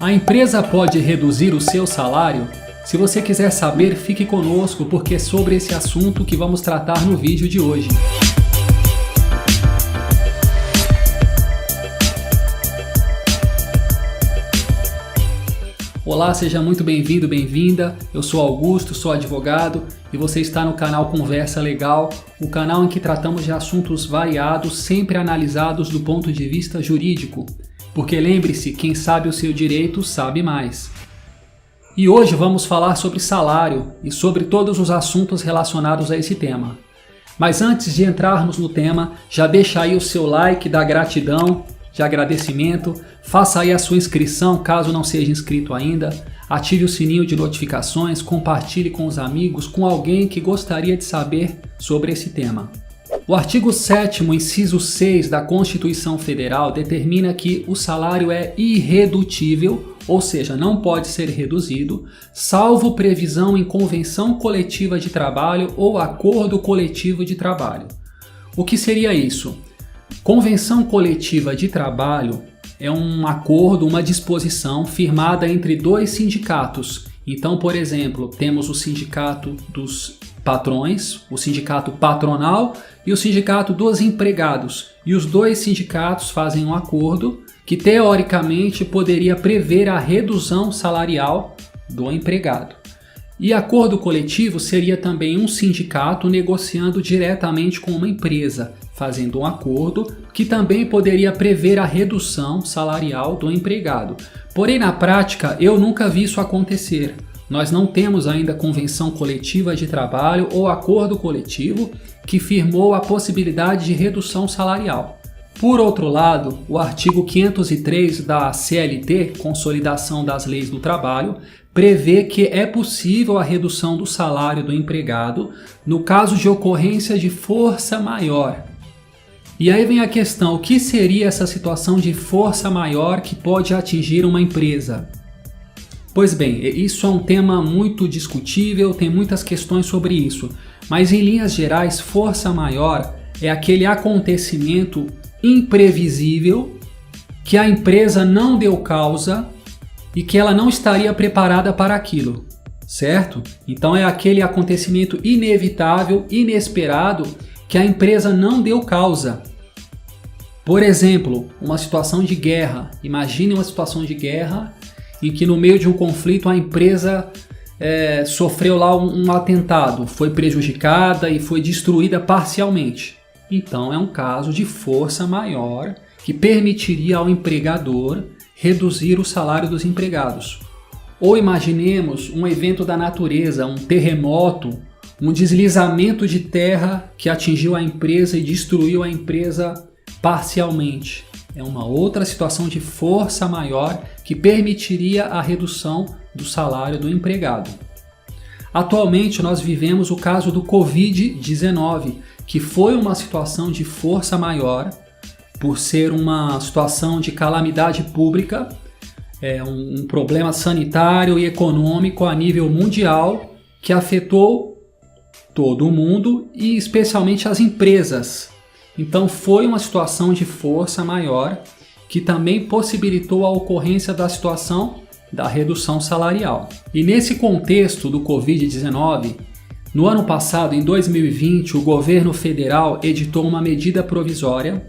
A empresa pode reduzir o seu salário? Se você quiser saber, fique conosco, porque é sobre esse assunto que vamos tratar no vídeo de hoje. Olá, seja muito bem-vindo, bem-vinda. Eu sou Augusto, sou advogado e você está no canal Conversa Legal, o canal em que tratamos de assuntos variados, sempre analisados do ponto de vista jurídico. Porque lembre-se, quem sabe o seu direito sabe mais. E hoje vamos falar sobre salário e sobre todos os assuntos relacionados a esse tema. Mas antes de entrarmos no tema, já deixa aí o seu like da gratidão, de agradecimento, faça aí a sua inscrição caso não seja inscrito ainda, ative o sininho de notificações, compartilhe com os amigos, com alguém que gostaria de saber sobre esse tema. O artigo 7º, inciso 6 da Constituição Federal determina que o salário é irredutível, ou seja, não pode ser reduzido, salvo previsão em convenção coletiva de trabalho ou acordo coletivo de trabalho. O que seria isso? Convenção coletiva de trabalho é um acordo, uma disposição firmada entre dois sindicatos. Então, por exemplo, temos o sindicato dos patrões, o sindicato patronal e o sindicato dos empregados. E os dois sindicatos fazem um acordo que, teoricamente, poderia prever a redução salarial do empregado. E acordo coletivo seria também um sindicato negociando diretamente com uma empresa, fazendo um acordo que também poderia prever a redução salarial do empregado. Porém, na prática, eu nunca vi isso acontecer. Nós não temos ainda convenção coletiva de trabalho ou acordo coletivo que firmou a possibilidade de redução salarial. Por outro lado, o artigo 503 da CLT, Consolidação das Leis do Trabalho, prevê que é possível a redução do salário do empregado no caso de ocorrência de força maior. E aí vem a questão, o que seria essa situação de força maior que pode atingir uma empresa? Pois bem, isso é um tema muito discutível, tem muitas questões sobre isso, mas em linhas gerais, força maior é aquele acontecimento imprevisível que a empresa não deu causa e que ela não estaria preparada para aquilo, certo? Então é aquele acontecimento inevitável, inesperado, que a empresa não deu causa. Por exemplo, uma situação de guerra. Imagine uma situação de guerra em que no meio de um conflito a empresa sofreu lá um atentado, foi prejudicada e foi destruída parcialmente. Então é um caso de força maior que permitiria ao empregador reduzir o salário dos empregados. Ou imaginemos um evento da natureza, um terremoto, um deslizamento de terra que atingiu a empresa e destruiu a empresa parcialmente. É uma outra situação de força maior que permitiria a redução do salário do empregado. Atualmente nós vivemos o caso do Covid-19, que foi uma situação de força maior, por ser uma situação de calamidade pública, um problema sanitário e econômico a nível mundial que afetou todo o mundo e especialmente as empresas. Então foi uma situação de força maior que também possibilitou a ocorrência da situação da redução salarial. E nesse contexto do Covid-19, no ano passado, em 2020, o governo federal editou uma medida provisória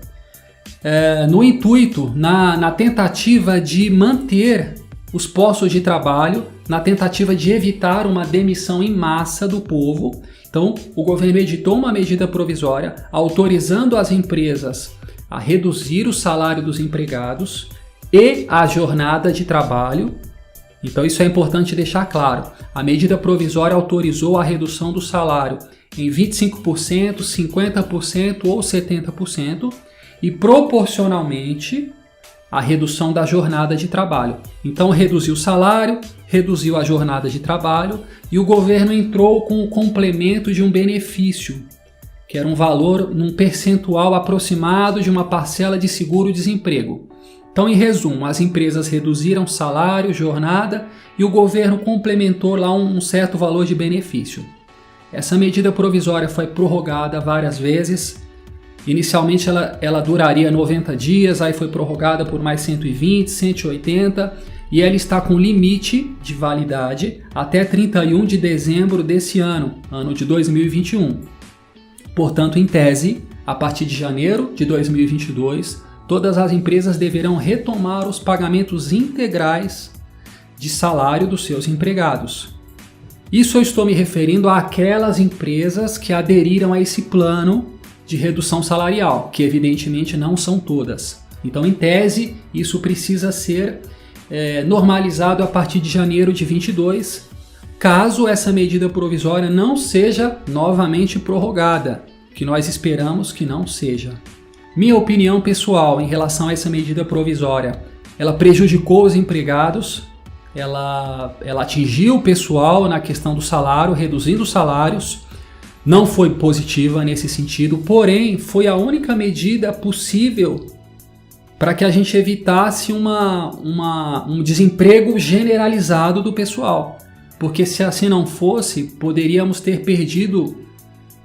no intuito, na tentativa de manter os postos de trabalho, na tentativa de evitar uma demissão em massa do povo. Então, o governo editou uma medida provisória autorizando as empresas a reduzir o salário dos empregados e a jornada de trabalho. Então, isso é importante deixar claro. A medida provisória autorizou a redução do salário em 25%, 50% ou 70% e, proporcionalmente, a redução da jornada de trabalho. Então, reduziu o salário, reduziu a jornada de trabalho e o governo entrou com o complemento de um benefício, que era um valor num percentual aproximado de uma parcela de seguro-desemprego. Então, em resumo, as empresas reduziram salário, jornada e o governo complementou lá um certo valor de benefício. Essa medida provisória foi prorrogada várias vezes. Inicialmente ela duraria 90 dias, aí foi prorrogada por mais 120, 180 e ela está com limite de validade até 31 de dezembro desse ano de 2021. Portanto, em tese, a partir de janeiro de 2022, todas as empresas deverão retomar os pagamentos integrais de salário dos seus empregados. Isso eu estou me referindo àquelas empresas que aderiram a esse plano de redução salarial, que evidentemente não são todas. Então, em tese, isso precisa ser normalizado a partir de janeiro de 2022, caso essa medida provisória não seja novamente prorrogada, que nós esperamos que não seja. Minha opinião pessoal em relação a essa medida provisória, ela prejudicou os empregados, ela atingiu o pessoal na questão do salário, reduzindo os salários, não foi positiva nesse sentido, porém foi a única medida possível para que a gente evitasse um desemprego generalizado do pessoal. Porque se assim não fosse, poderíamos ter perdido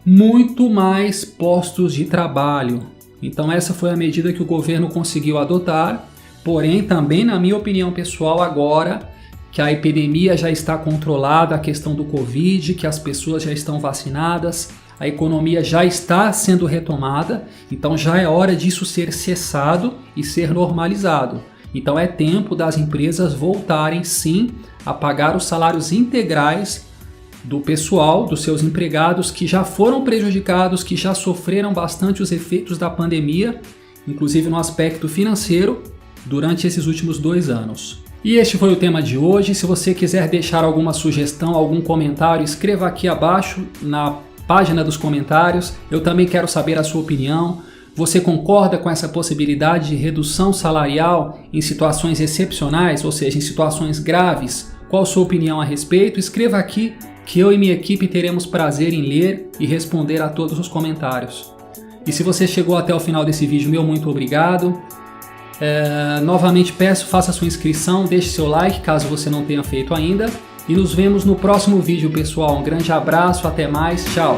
muito mais postos de trabalho. Então essa foi a medida que o governo conseguiu adotar, porém também, na minha opinião pessoal, agora que a epidemia já está controlada, a questão do Covid, que as pessoas já estão vacinadas, a economia já está sendo retomada, então já é hora disso ser cessado e ser normalizado. Então é tempo das empresas voltarem sim a pagar os salários integrais do pessoal, dos seus empregados que já foram prejudicados, que já sofreram bastante os efeitos da pandemia, inclusive no aspecto financeiro, durante esses últimos 2 anos. E este foi o tema de hoje. Se você quiser deixar alguma sugestão, algum comentário, escreva aqui abaixo na página dos comentários. Eu também quero saber a sua opinião. Você concorda com essa possibilidade de redução salarial em situações excepcionais, ou seja, em situações graves? Qual a sua opinião a respeito? Escreva aqui que eu e minha equipe teremos prazer em ler e responder a todos os comentários. E se você chegou até o final desse vídeo, meu muito obrigado. Novamente peço, faça sua inscrição, deixe seu like caso você não tenha feito ainda. E nos vemos no próximo vídeo, pessoal. Um grande abraço, até mais, tchau!